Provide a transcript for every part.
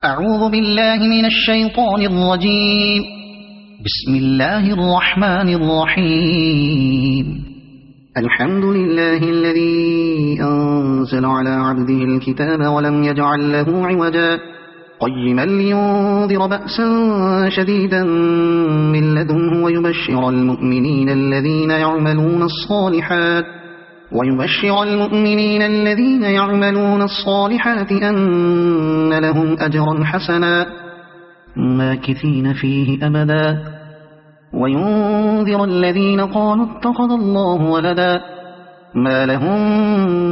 أعوذ بالله من الشيطان الرجيم. بسم الله الرحمن الرحيم. الحمد لله الذي أنزل على عبده الكتاب ولم يجعل له عوجا قيما لينذر بأسا شديدا من لدنه ويبشر المؤمنين الذين يعملون الصالحات أن لهم أجرا حسنا ماكثين فيه أبدا وينذر الذين قالوا اتخذ الله ولدا ما لهم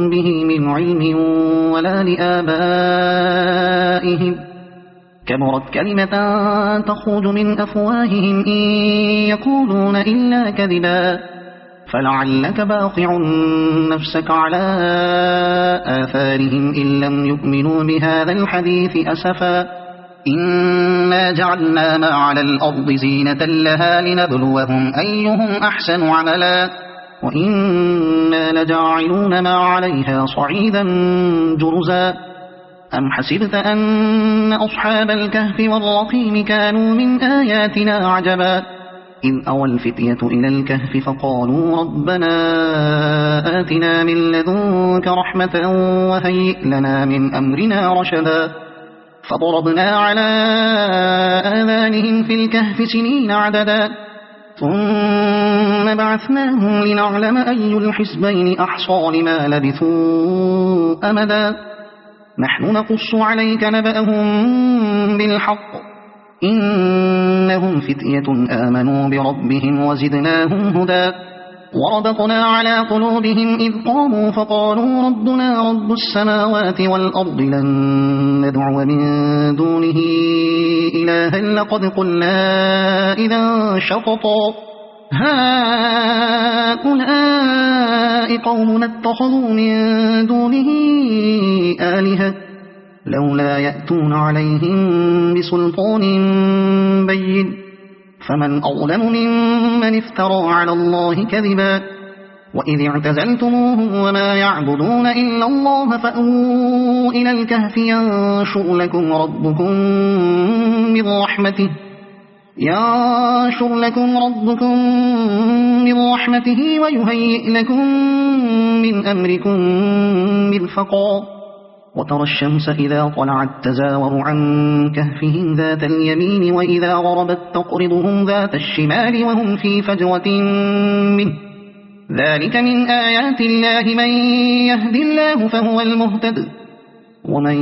به من علم ولا لآبائهم كبرت كلمة تخرج من أفواههم إن يقولون إلا كذبا فلعلك باقع نفسك على آثارهم إن لم يؤمنوا بهذا الحديث أسفا إنا جعلنا ما على الأرض زينة لها لنبلوهم أيهم أحسن عملا وإنا لجاعلون ما عليها صعيدا جرزا أم حسبت أن أصحاب الكهف والرقيم كانوا من آياتنا عجبا إذ أوى الفتية إلى الكهف فقالوا ربنا آتنا من لدنك رحمة وهيئ لنا من أمرنا رشدا فضربنا على آذانهم في الكهف سنين عددا ثم بعثناهم لنعلم أي الحزبين أحصى لما لبثوا أمدا نحن نقص عليك نبأهم بالحق إنهم فتية آمنوا بربهم وزدناهم هدى وربطنا على قلوبهم إذ قاموا فقالوا ربنا رب السماوات والأرض لن ندعو من دونه إلها لقد قلنا إذا شططا هؤلاء قومنا اتخذوا من دونه آلهة لولا يأتون عليهم بسلطان بين فمن أظلم ممن افترى على الله كذبا وإذ اعتزلتموهم وما يعبدون إلا الله فأووا إلى الكهف ينشر لكم ربكم من رحمته ويهيئ لكم من أمركم مرفقا وترى الشمس إذا طلعت تزاور عن كهفهم ذات اليمين وإذا غربت تقرضهم ذات الشمال وهم في فجوة منه ذلك من آيات الله من يهد الله فهو المهتد ومن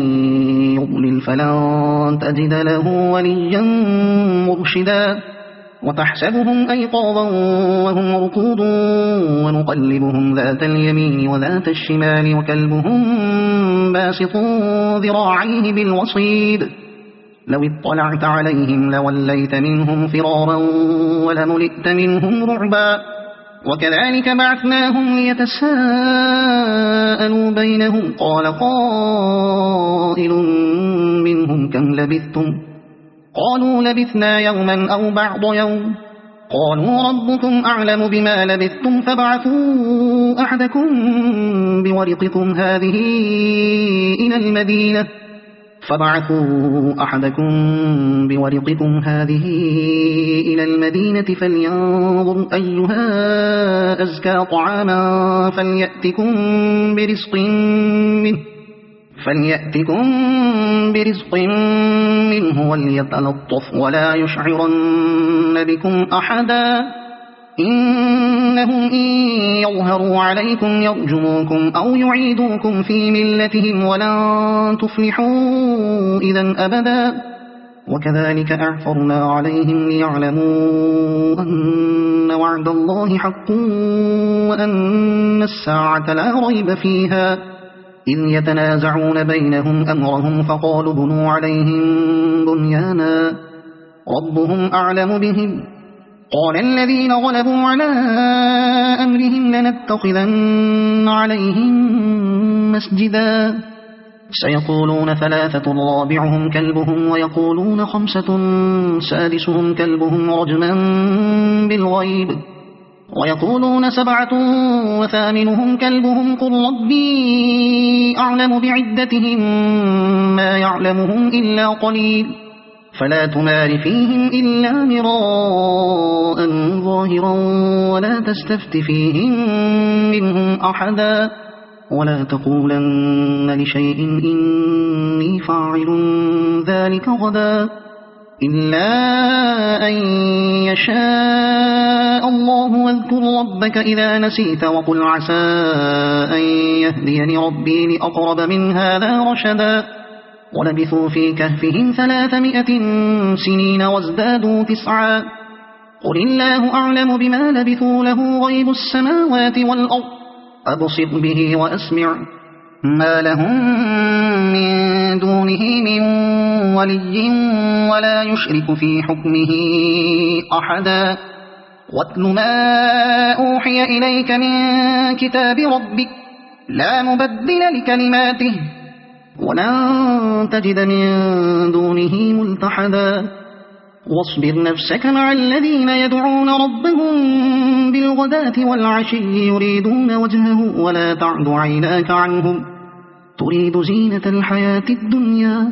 يضلل فلن تجد له وليا مرشدا وتحسبهم أيقاظا وهم رقود ونقلبهم ذات اليمين وذات الشمال وكلبهم باسط ذراعيه بالوصيد لو اطلعت عليهم لوليت منهم فرارا ولملئت منهم رعبا وكذلك بعثناهم ليتساءلوا بينهم قال قائل منهم كم لبثتم قالوا لبثنا يوما أو بعض يوم قالوا ربكم أعلم بما لبثتم فابعثوا أحدكم بورقكم هذه إلى المدينة فلينظر أيها أزكى طعاما فليأتكم برزق منه وليتلطف ولا يشعرن بكم أحدا إنهم إن يظهروا عليكم يرجموكم أو يعيدوكم في ملتهم ولن تفلحوا إذا أبدا وكذلك أعثرنا عليهم ليعلموا أن وعد الله حق وأن الساعة لا ريب فيها إذ يتنازعون بينهم أمرهم فقالوا بنوا عليهم بنيانا ربهم أعلم بهم قال الذين غلبوا على أمرهم لنتخذن عليهم مسجدا سيقولون 3 رابعهم كلبهم ويقولون 5 سادسهم كلبهم رجما بالغيب ويقولون 7 وثامنهم كلبهم قل ربي أعلم بعدتهم ما يعلمهم إلا قليل فلا تمار فيهم إلا مراء ظاهرا ولا تستفت فيهم منهم أحدا ولا تقولن لشيء إني فاعل ذلك غدا إلا أن يشاء الله واذكر ربك إذا نسيت وقل عسى أن يهديني ربي لأقرب من هذا رشدا ولبثوا في كهفهم 300 سنين وازدادوا 9 قل الله أعلم بما لبثوا له غيب السماوات والأرض أبصر به وأسمع ما لهم من دونه من ولي ولا يشرك في حكمه أحدا واتل ما أوحي إليك من كتاب ربك لا مبدل لكلماته ولن تجد من دونه ملتحدا واصبر نفسك مع الذين يدعون ربهم بالغداة والعشي يريدون وجهه ولا تعد عيناك عنهم تريد زينة الحياة الدنيا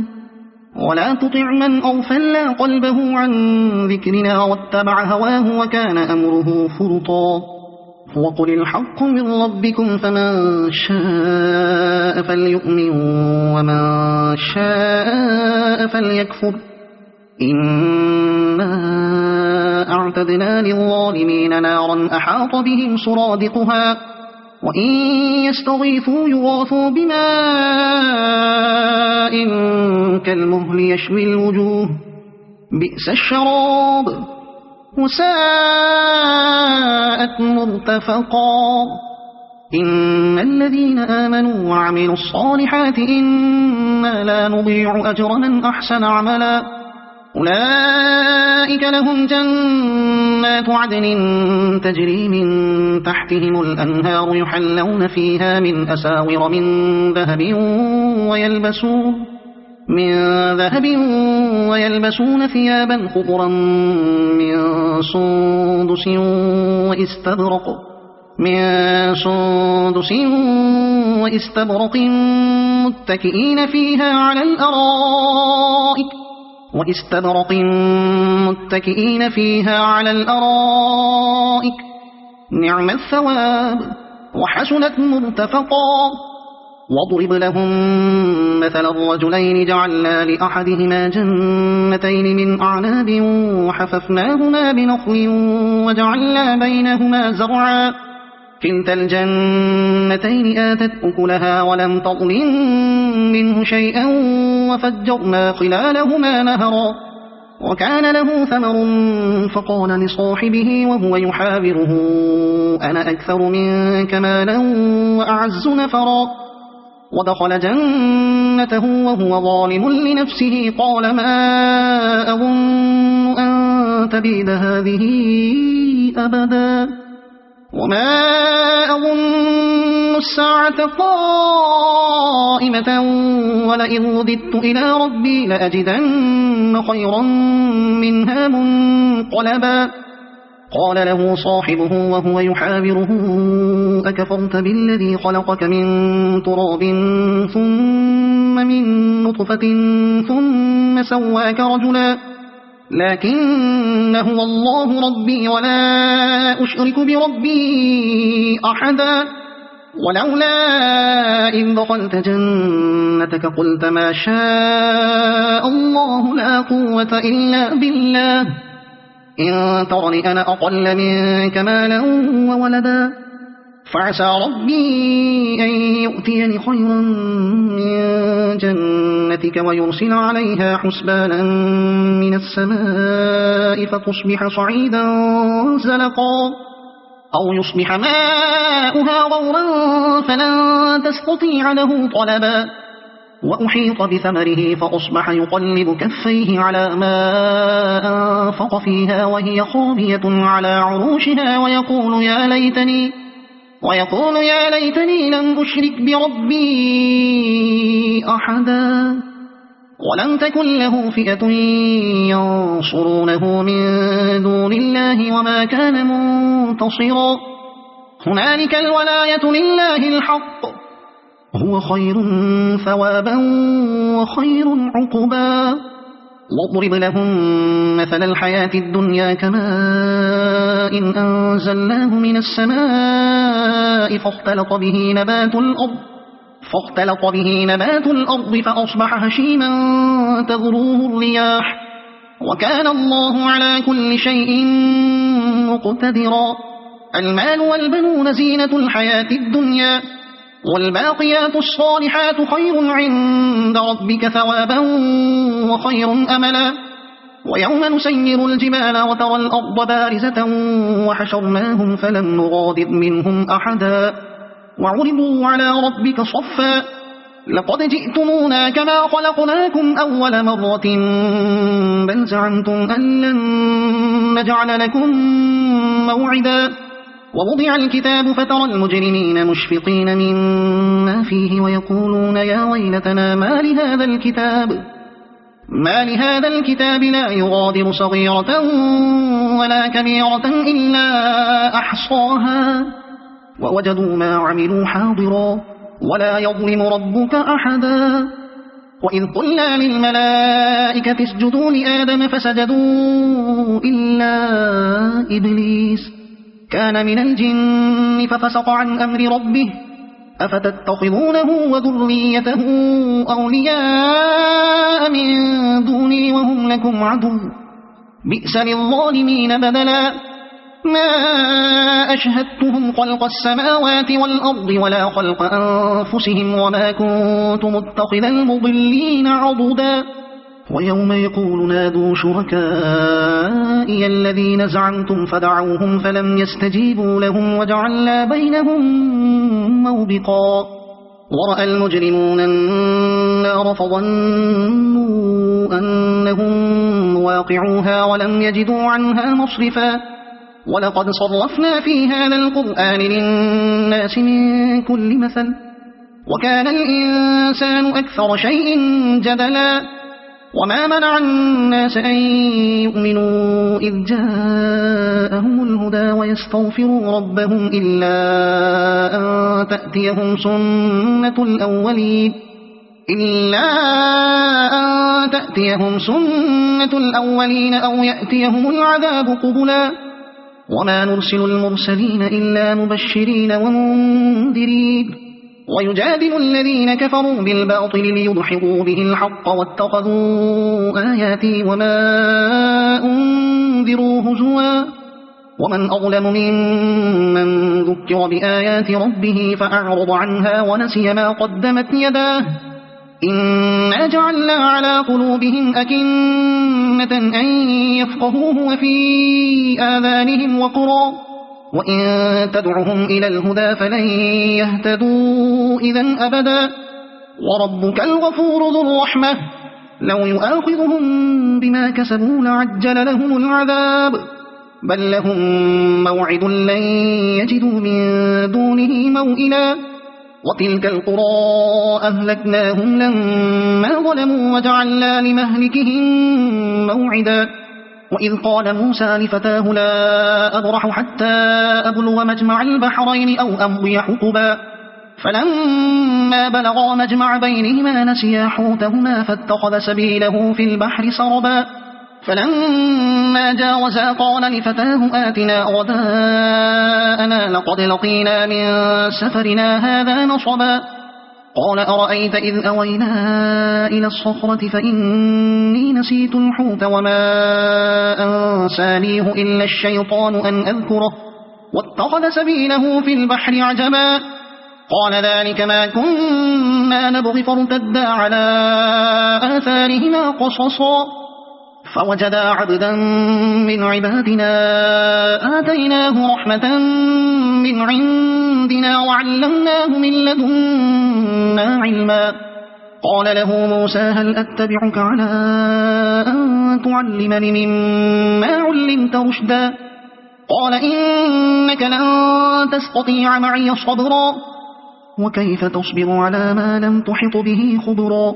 ولا تطع من أغفلنا قلبه عن ذكرنا واتبع هواه وكان أمره فرطا وقل الحق من ربكم فمن شاء فليؤمن ومن شاء فليكفر إنا أعتدنا للظالمين نارا أحاط بهم سرادقها وإن يستغيثوا يغاثوا بماء كالمهل يشوي الوجوه بئس الشراب وساءت مرتفقا إن الذين آمنوا وعملوا الصالحات إنا لا نضيع أجر من أحسن عملا أولئك لهم جنات عدن تجري من تحتهم الأنهار يحلون فيها من أساور من ذهب ويلبسون ثيابا خضرا من سندس وإستبرق متكئين فيها على الأرائك نعم الثواب وحسنت مرتفقا واضرب لهم مثل الرجلين جعلنا لأحدهما جنتين من أعناب وحففناهما بنخل وجعلنا بينهما زرعا كلتا الجنتين آتت أكلها ولم تظلم منه شيئا وفجرنا خلالهما نهرا وكان له ثمر فقال لصاحبه وهو يحاوره أنا أكثر منك مالا وأعز نفرا ودخل جنته وهو ظالم لنفسه قال ما أظن أن تبيد هذه أبدا وما أظن الساعة قائمة ولئن رددت إلى ربي لأجدن خيرا منها منقلبا قال له صاحبه وهو يحاوره أكفرت بالذي خلقك من تراب ثم من نطفة ثم سواك رجلا لكن هو الله ربي ولا أشرك بربي أحدا ولولا إذ دخلت جنتك قلت ما شاء الله لا قوة إلا بالله إن ترني أنا أقل منك مالا وولدا فعسى ربي أن يؤتيني خيرا من جنتك ويرسل عليها حسبانا من السماء فتصبح صعيدا زلقا أو يصبح ماؤها غورا فلن تستطيع له طلبا وأحيط بثمره فأصبح يقلب كفيه على ما أنفق فيها وهي خاوية على عروشها ويقول يا ليتني لم أشرك بربي أحدا ولم تكن له فئة ينصرونه من دون الله وما كان منتصرا. هنالك الولاية لله الحق، هو خير ثوابا وخير عقبا. واضرب لهم مثل الحياة الدنيا كماء إن أنزلناه من السماء فاختلط به نبات الأرض فأصبح هشيما تذروه الرياح، وكان الله على كل شيء مقتدرا. المال والبنون زينة الحياة الدنيا، والباقيات الصالحات خير عند ربك ثوابا وخير أملا. ويوم نسير الجبال وترى الأرض بارزة وحشرناهم فلم نغادر منهم أحدا وعرضوا على ربك صفا لقد جئتمونا كما خلقناكم أول مرة بل زعمتم أن لن نجعل لكم موعدا. ووضع الكتاب فترى المجرمين مشفقين مما فيه ويقولون يا ويلتنا ما لهذا الكتاب لا يغادر صغيرة ولا كبيرة إلا أحصاها ووجدوا ما عملوا حاضرا ولا يظلم ربك أحدا. وإذ قلنا للملائكة اسجدوا لآدم فسجدوا إلا إبليس كان من الجن ففسق عن أمر ربه أفتتخذونه وذريته أولياء من دوني وهم لكم عدو بئس للظالمين بدلا. ما أشهدتهم خلق السماوات والأرض ولا خلق أنفسهم وما كنت متخذ المضلين عضدا. ويوم يقول نادوا شركائي الذين زعمتم فدعوهم فلم يستجيبوا لهم وجعلنا بينهم موبقا. ورأى المجرمون النار فظنوا أنهم مواقعوها ولم يجدوا عنها مصرفا. ولقد صرفنا في هذا القرآن للناس من كل مثل وكان الإنسان أكثر شيء جدلا. وما منع الناس أن يؤمنوا إذ جاءهم الهدى ويستغفروا ربهم إلا أن تأتيهم سنة الأولين أو يأتيهم العذاب قبلا. وما نرسل المرسلين إلا مبشرين ومنذرين ويجادل الذين كفروا بالباطل ليدحضوا به الحق واتخذوا آياتي وما أنذروا هزوا. ومن أظلم ممن ذكر بآيات ربه فأعرض عنها ونسي ما قدمت يداه إنا جعلنا على قلوبهم أكنة أن يفقهوه وفي آذانهم وقرا وإن تدعهم إلى الهدى فلن يهتدوا إذن أبدا. وربك الغفور ذو الرحمة لو يؤاخذهم بما كسبوا لعجل لهم العذاب بل لهم موعد لن يجدوا من دونه موئلا. وتلك القرى أهلكناهم لما ظلموا وجعلنا لمهلكهم موعدا. وإذ قال موسى لفتاه لا أبرح حتى أبلغ مجمع البحرين أو أمضي حقبا فلما بلغا مجمع بينهما نسيا حوتهما فاتخذ سبيله في البحر سربا. فلما جاوزا قال لفتاه آتنا غداءنا لقد لقينا من سفرنا هذا نصبا. قال أرأيت إذ أوينا إلى الصخرة فإني نسيت الحوت وما أنسانيه إلا الشيطان أن أذكره واتخذ سبيله في البحر عجبا. قال ذلك ما كنا نبغي فارتدا على آثارهما قصصا فوجدا عبدا من عبادنا آتيناه رحمة من عندنا وعلمناه من لدنا علما. قال له موسى هل أتبعك على أن تعلمني مما علمت رشدا قال إنك لن تستطيع معي صبرا وكيف تصبر على ما لم تحط به خبرا.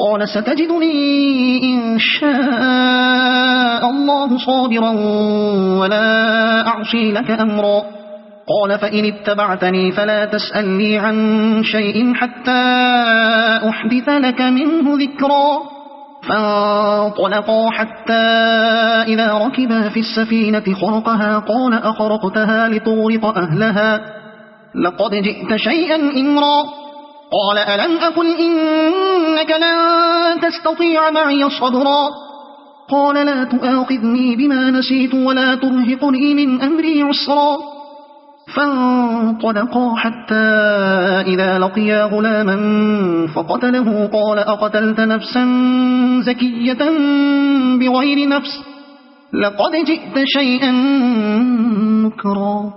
قال ستجدني إن شاء الله صابرا ولا أعصي لك أمرا. قال فإن اتبعتني فلا تسألني عن شيء حتى أحدث لك منه ذكرا. فانطلقا حتى إذا ركبا في السفينة خرقها قال أخرقتها لتغرق أهلها لقد جئت شيئا إمرا. قال ألم أقل إنك لن تستطيع معي صبرا. قال لا تؤاخذني بما نسيت ولا ترهقني من أمري عسرا. فانطلقا حتى إذا لقيا غلاما فقتله قال أقتلت نفسا زكية بغير نفس لقد جئت شيئا نكرا.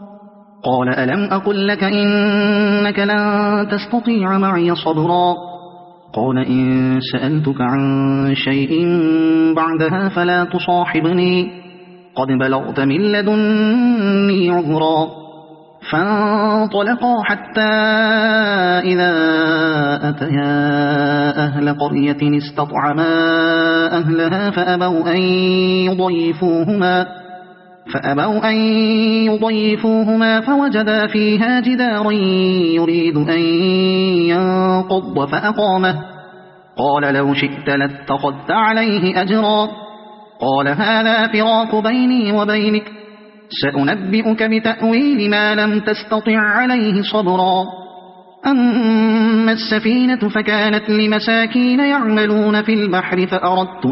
قال ألم أقل لك إنك لن تستطيع معي صبرا. قال إن سألتك عن شيء بعدها فلا تصاحبني قد بلغت من لدني عذرا. فانطلقا حتى إذا أتيا أهل قرية استطعما أهلها فأبوا أن يضيفوهما فوجدا فيها جدارا يريد أن ينقض فأقامه. قال لو شئت لاتخذت عليه أجرا. قال هذا فراق بيني وبينك سأنبئك بتأويل ما لم تستطع عليه صبرا. أما السفينة فكانت لمساكين يعملون في البحر فأردت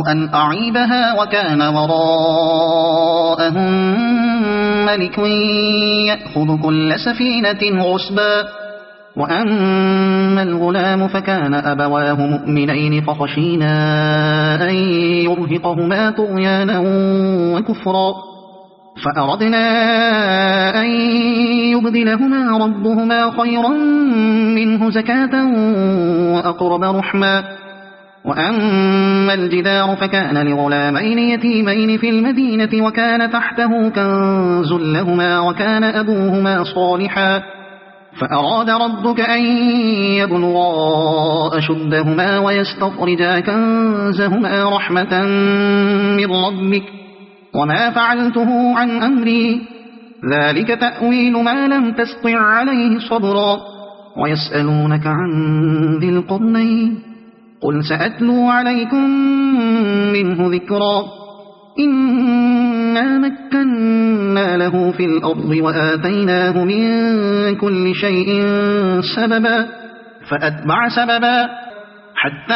أن أعيبها وكان وراءهم ملك يأخذ كل سفينة غصبا. وأما الغلام فكان أبواه مؤمنين فخشينا أن يرهقهما طغيانا وكفرا. فأردنا أن يبدلهما ربهما خيرا منه زكاة وأقرب رحما. وأما الجدار فكان لغلامين يتيمين في المدينة وكان تحته كنز لهما وكان أبوهما صالحا. فأراد ربك أن يبلغا أشدهما ويستخرجا كنزهما رحمة من ربك وما فعلته عن أمري ذلك تأويل ما لم تستطع عليه صبرا. ويسألونك عن ذي القرنين قل سأتلو عليكم منه ذكرا. إنا مكنا له في الأرض وآتيناه من كل شيء سببا فأتبع سببا حتى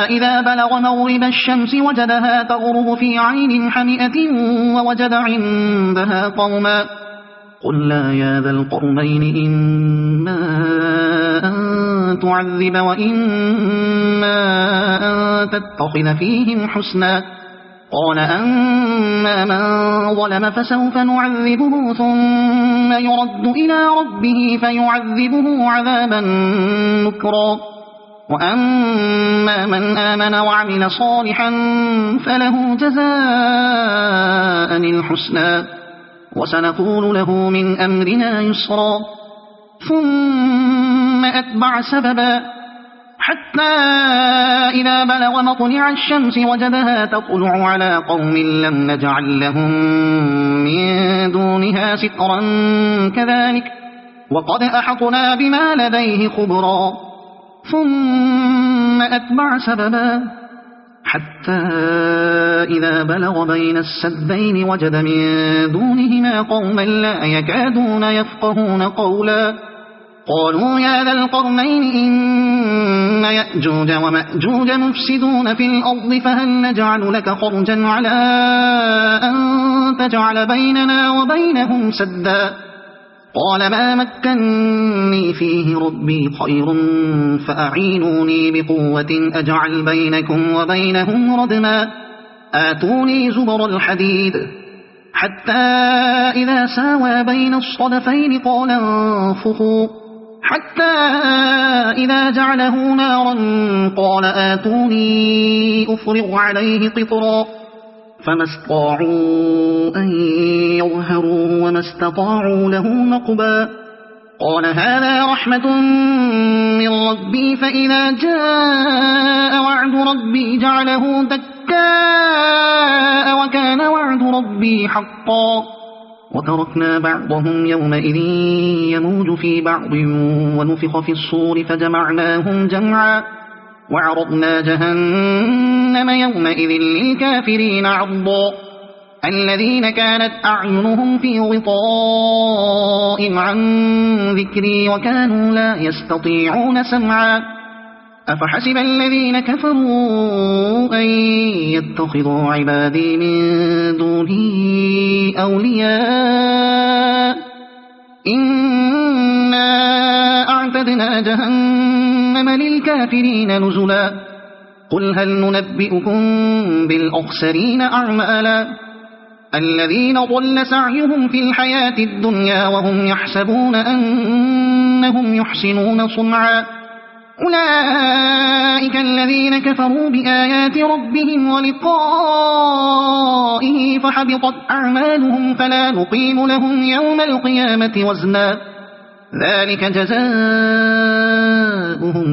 إذا بلغ مغرب الشمس وجدها تغرب في عين حمئة ووجد عندها قوما. قلنا يا ذا القرنين إما أن تعذب وإما أن تتخذ فيهم حسنا. قال أما من ظلم فسوف نعذبه ثم يرد إلى ربه فيعذبه عذابا نكرا. وأما من آمن وعمل صالحا فله جزاء الحسنى وسنقول له من أمرنا يسرا. ثم أتبع سببا حتى إذا بلغ مطلع الشمس وجدها تطلع على قوم لم نجعل لهم من دونها سترا كذلك وقد أحطنا بما لديه خبرا. ثم أتبع سببا حتى إذا بلغ بين السدين وجد من دونهما قوما لا يكادون يفقهون قولا. قالوا يا ذا القرنين إن يأجوج ومأجوج مفسدون في الأرض فهل نجعل لك خرجا على أن تجعل بيننا وبينهم سدا. قال ما مكنني فيه ربي خير فأعينوني بقوة أجعل بينكم وبينهم ردما. آتوني زبر الحديد حتى إذا ساوى بين الصدفين قال انفخوا حتى إذا جعله نارا قال آتوني أفرغ عليه قطرا. فما استطاعوا أن يظهروه وما استطاعوا له نقبا. قال هذا رحمة من ربي فإذا جاء وعد ربي جعله دكاء وكان وعد ربي حقا وتركنا بعضهم يومئذ يموج في بعض ونفخ في الصور فجمعناهم جمعا وعرضنا جهنم يومئذ للكافرين عرضا الذين كانت أعينهم في غطاء عن ذكري وكانوا لا يستطيعون سمعا أفحسب الذين كفروا أن يتخذوا عبادي من دوني أولياء إنا أعتدنا جهنم للكافرين نزلا قل هل ننبئكم بالأخسرين أعمالا الذين ضل سعيهم في الحياة الدنيا وهم يحسبون أنهم يحسنون صنعا أولئك الذين كفروا بآيات ربهم ولقائه فحبطت أعمالهم فلا نقيم لهم يوم القيامة وزنا ذلك جزاؤهم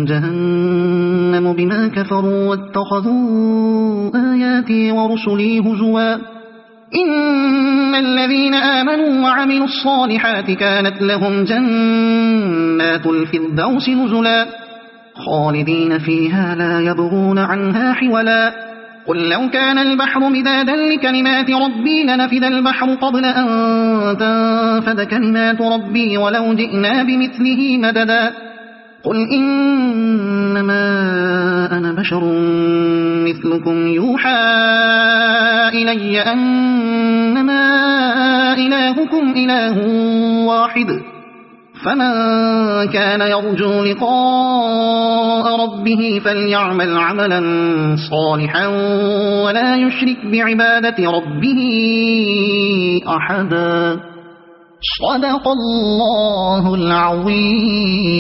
جهنم بما كفروا واتخذوا آياتي ورسلي هزوا إن الذين آمنوا وعملوا الصالحات كانت لهم جنات الفردوس نزلا خالدين فيها لا يبغون عنها حولا قل لو كان البحر مدادا لكلمات ربي لنفد البحر قبل أن تنفد كلمات ربي ولو جئنا بمثله مددا قل إنما أنا بشر مثلكم يوحى إلي أنما إلهكم إله واحد فمن كان يرجو لقاء ربه فليعمل عملا صالحا ولا يشرك بعبادة ربه أحدا صدق الله العظيم.